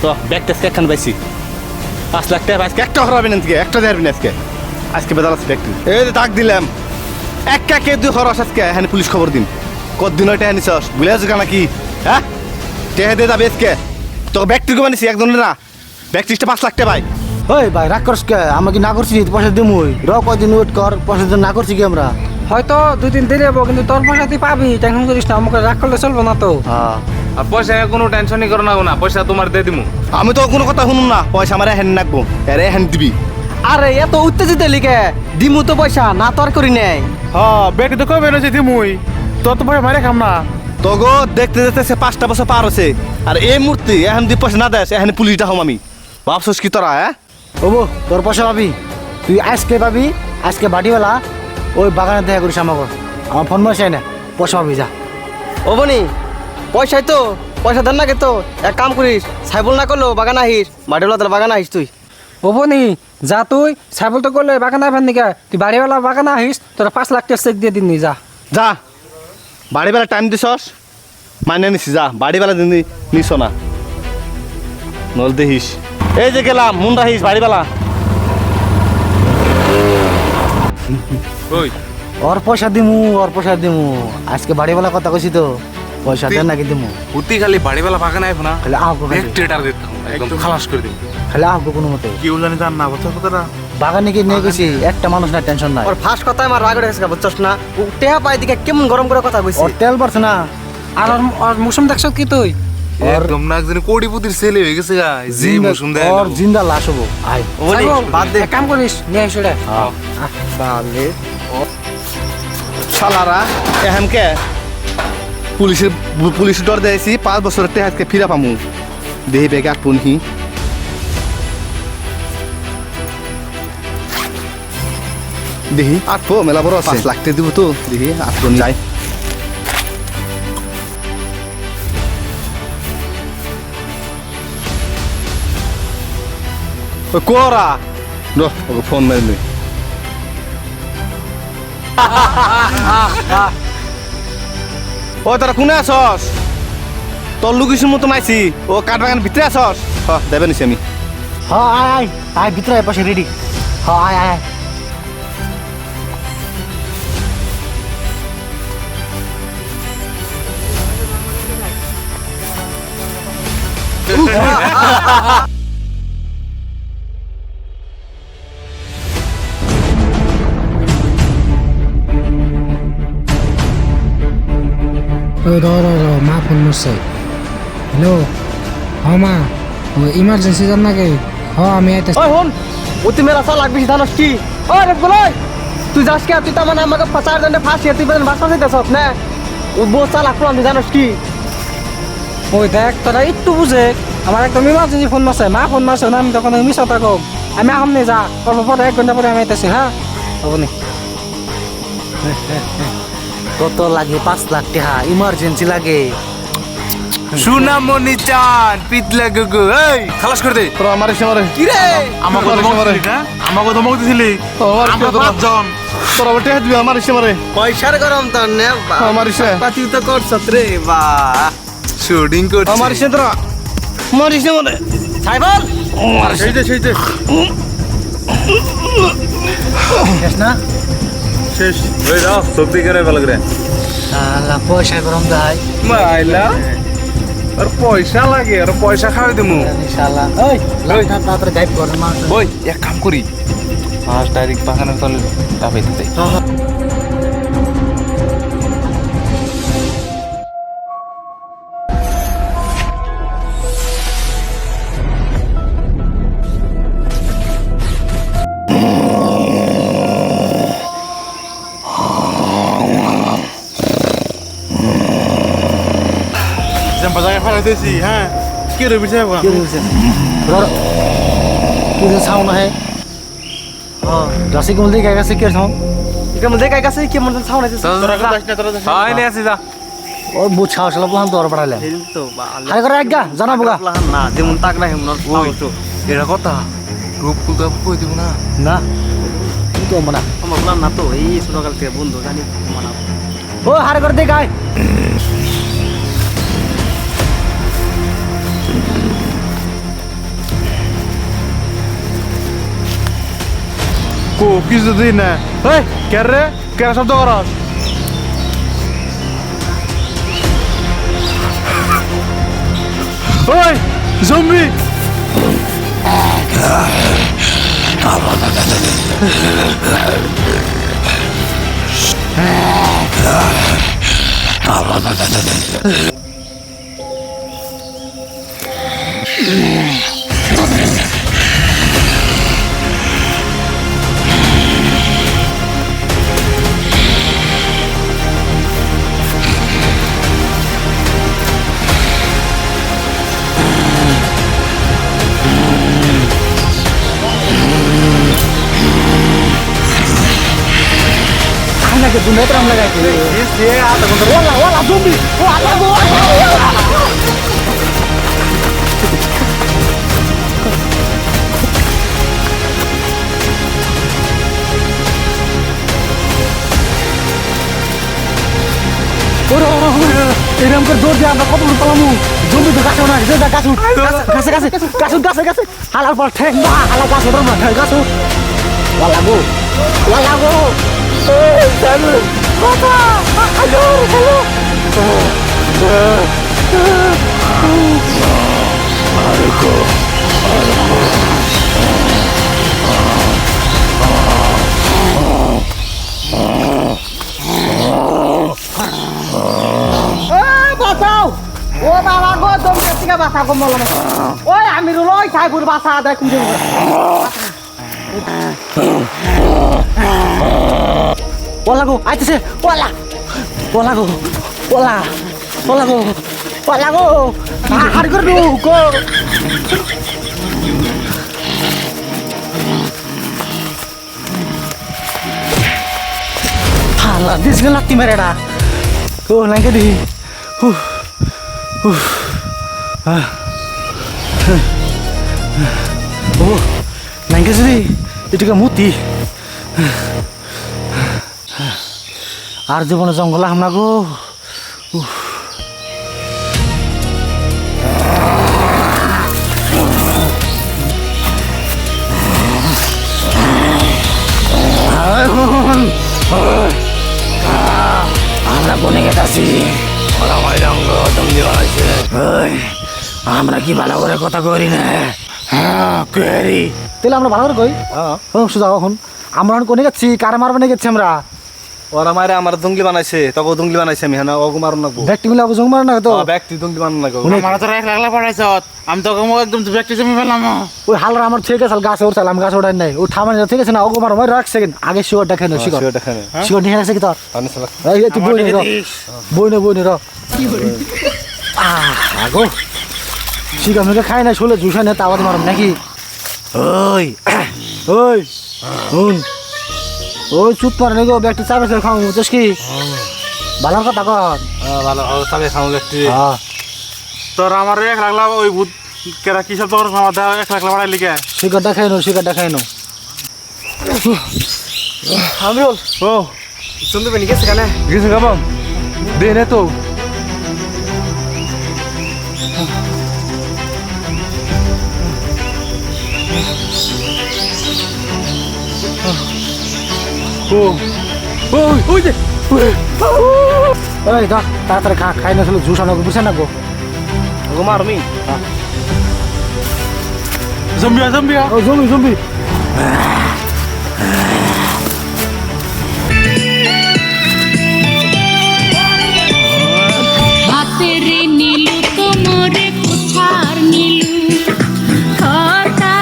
তো bag test একখান পাইছি 5 লাখ টাকা আজকে একটা হরাবেন আজকে একটা দেবেন আজকে আজকে বেদাল আছে ব্যাগ এই যে ডাক দিলাম একটা কে দুই খরচ আজকে হ্যাঁ পুলিশ খবর দিন কতদিন ওইটা নিছস ভুলে আছো নাকি হ্যাঁ টেহে দিয়ে যাবে আজকে তো ব্যাগটুকু বানিয়েছি একজনের না ব্যাগ টিসটা 5 লাখ টাকা ভাই ওই ভাই রাগ করছ কে আমাকে না করছি পয়সা দিমুই কয়দিন ওয়েট কর পয়সা না করছি কি আমরা হয়তো 2 দিন দেরি হবো কিন্তু তোর পয়সা তুই পাবি টেনশন করিস না আমাকে রাগ করলে চলবো না তো হ্যাঁ আর পয়সা কোনো টেনশনই করো না পয়সা তোমার দিয়ে দিমু আমি তো কোনো কথা শুনুন না পয়সা আমার হ্যান্ড রাখবো আরে হ্যান্ড দিবি আরে এত উত্তেজিত লিখে দিমু তো পয়সা না তোর করি নেই হ্যাঁ ব্যাগ তো কবে এনেছি দিমুই তোর তো পয়সা মারে খাম না তো গো দেখতে দেখতে সে 5টা বছর পার হচ্ছে আর এই মুহূর্তে এখন দি পয়সা না দেয় এখন পুলিশটা হম আমি ভাবছস কি তোরা হ্যাঁ ওবো তোর পয়সা পাবি তুই আজকে পাবি আজকে বাড়িওয়ালা ওই বাগানে দেখা করিস আমাকে আমার ফোন বসাই না পয়সা পাবি যা ও বনি পয়সাই তো পয়সা দেন না কে তো এক কাম করিস সাইবল না করলো বাগান আহিস বাড়িওয়ালা তোর বাগান আহিস তুই ও বনি যা তুই সাইবল তো করলে বাগান আইবেন নাকি তুই বাড়িওয়ালা বাগান আহিস তোর 5 লাখ টাকা চেক দিয়ে দিন যা যা বাড়িবেলা টাইম দিছস মানে নিছি যা বাড়িবেলা দিন নিছ না নল দেখিস এই যে গেলাম মন রাখিস বাড়িবেলা ওই ওর পয়সা দিমু আজকে বাড়িওয়ালা কথা কইছি তো পয়সা দেন নাকি দিমু উতি খালি বাড়িওয়ালা বাগান আইব না খালি আহগো ব্যাগ টেটার দিতাম একদম খালাস করে দিম খালি আহগো কোনো মতে কি উলানি জান না কথা কথাটা বাগানে কি নিয়ে গেছি একটা মানুষ না টেনশন নাই ওর ফার্স্ট কথা আমার রাগ উঠে গেছে বুঝছস না ও টেহা পাই দিকে কেমন গরম করে কথা কইছিস ওর তেল বাড়ছে না আর ওর মৌসুম দেখছ কি তুই একদম না একজন কোটিপতির ছেলে হয়ে গেছে গা যে মৌসুম দেয় ওর জিন্দা লাশ হবো আয় বাদ দে এক কাম করিস নিয়ে আইস রে বালে শালারা এখন কে পুলিশের ডর দিয়েছি 5 বছরের তে আজকে ফিরা পামু দেহি বেগে পুনহি দেহি আটপো মেলা বড় আছে 5 লাখ টাকা দিব তো দেহি আটপো যাই ওই কোরা ওকে ফোন মেরে ও তারা কোনে আসস তোর লুকিসের মতো মাইছি ও কাঠ বাগান ভিতরে আসস দেবে নিছি আমি হ্যাঁ আয় আয় আয় ভিতরে আয় পাশে রেডি হ্যাঁ আয় আয় মা ফোন করছে হ্যালো হ্যাঁ মা ইমার্জেন্সি জান নাকি হ্যাঁ আমি আইতে ওই হন অতি মেরা সাল লাগবি জানোস কি ওই রে বলই তুই যাস কে তুই তো মানে আমাকে 50 জনে ফাঁসি তুই বেন বাসা যাইতেছস না ও বউ চালাক প্লান জানোস কি ওই দেখ তোরা একটু বুঝে আমার একদম ইমার্জেন্সি ফোন মারছে মা ফোন মারছে না আমি তখন মিস কথা কম আমি সামনে যা অল্প পরে 1 ঘন্টা পরে আমি আইতেছি হ্যাঁ হবনি কত লাগে 5 লাখ টাকা ইমার্জেন্সি লাগে সুনামনি চান পিতলা গুগু এই খালাস করে দে তোরা আমার এসে মারে কি রে আমাকে তো মগদিলি না আমাকে তো মগদিলি আমরা তো 5 জন তোরা বটে দিবি আমার এসে মারে পয়সার গরম তো নে আমার এসে পাতি তো করছস রে বাহ শুটিং করছিস আমার এসে তোরা আমার এসে মারে সাইবল সেই যে শেষ না শেষ ওই দাও সত্যি করে ভালো করে শালা পয়সা গরম দেয় মাইলা আর পয়সা লাগে আর পয়সা খাওয়াই দেবো শালা ওই লাইটা তাড়াতাড়ি গাইব কর মা ওই এক কাম করি 5 তারিখ বাগানের তলে চাপাইতে যাই জাম্পা জায়গা ফেলাইতেছি হ্যাঁ কি রে বিছে বাবা কি হইছে কি সাউন্ড है रसिक मुंडी काय से के साउंड इकडे मध्ये काय कसं की म्हणून सावणायचं তোরা কথা না তোরা হয় নে আসি যা और बुछा शाला प्लान तो और पड़ाले तो हाय कर आज्ञा जाना बुगा ना जेमन ताक नाही म्हणून ওই এরা কথা রূপ কুলটা কই দিব না ना तो मना আমার প্ল্যান না তো এই ছোটকাল থেকে বন্ধু জানি মানে ओ हार कर दे काय কো কিছু দিন না এই কে রে কে শব্দ করস ওই zombie Anak itu netram lagi. ये आता कोण Wala wala zombie. Wala wala. এরকম করে দৌড় দিয়ে আমরা কত দূর পালামু জমি তো গাছ না গাছে হালার পর ঠেং বা হালা গাছ ওঠার না গাছ লাগো চালু কথা হ্যালো বাঁচাও ও বাবা গো জমি থেকে বাঁচা গো মল ওই আমি রুলই সাইপুর বাসা আদায় করে ওলা গো আইতেছে ওলা গো আর করে গো হালা দিস গেল লাত্তি মেরেডা ও নাকি দি ও নাকি যদি এটুকু মুতি আর জীবনে জঙ্গলে হামলা গো আমরা বনে গেছি আমরা কি ভালো করে কথা করি না তাহলে আমরা ভালো করে কই শুধু এখন আমরা কোনে গেছি কার মারবে গেছি আমরা ওরা মারে আমার জঙ্গলি বানাইছে তোকে জঙ্গলি বানাইছে আমি হ্যাঁ ওকে মারুন না ব্যক্তি মিলে জঙ্গি মার না তো ব্যক্তি জঙ্গলি বানান না মারা তোরা 1 লাখ পড়াইছ আমি তোকে একদম ব্যক্তি জমি ফেলাম ওই হালরা আমার ঠিক আছে গাছে উঠছিলাম গাছ ওঠাই নাই ও ঠামানি ঠিক আছে না ওকে মার এক সেকেন্ড আগে শিওরটা খেয়ে নাও শিওর নিয়ে আসছে কি তোর এই তুই বই নে র আগো শিকার মেরে খাই না শুলে জুসা নে তাওয়াতে মারম নাকি ওই শুন ওই চুত পার নেগো ব্যক্তি চাবে খাও বুঝছিস কি ভালো কথা কর ভালো তবে খাও ব্যক্তি তোর আমার 1 লাখ ওই ভূত কেরা কি সব তোর আমার 1 লাখ বাড়াই লিখে শিকারটা খাই নো আমি বল ও শুনতে পেনি গেছে কেন গেছে কাবাম দে নে তো ওই যে তাড়াতাড়ি খাই না শুধু জুস আনাগো বুঝে না গো ওকে মারমি জম্বিয়া ও জম্বি হাতের নীলু কোমরে কোথার নীলু কথা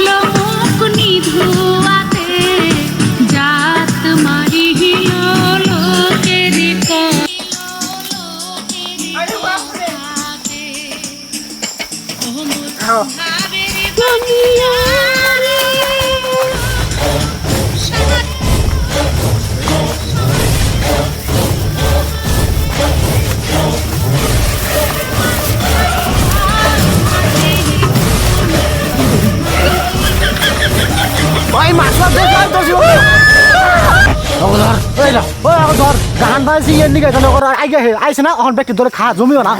লোক নিধুয়াতে জাত মারি গিল লোকের ওই মাছলা ধর গান বাজছি এর নিকে কেন করার আইছে না এখন ব্যক্তি ধরে খা জমিও না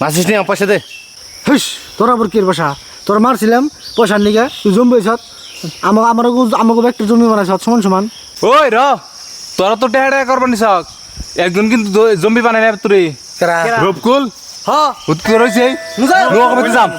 মাসিস নি আমার পয়সা দে হুস তোর আবার কি বসা তোর মারছিলাম পয়সার নিকে তুই জমি বেছত আমাকে একটা জমি বানাইছ সমান সমান ওই র তোরা তো টেহাটা করবার নিছ একজন কিন্তু জম্বি বানাই না তুই রূপকুল হ্যাঁ উৎকি রয়েছে যাম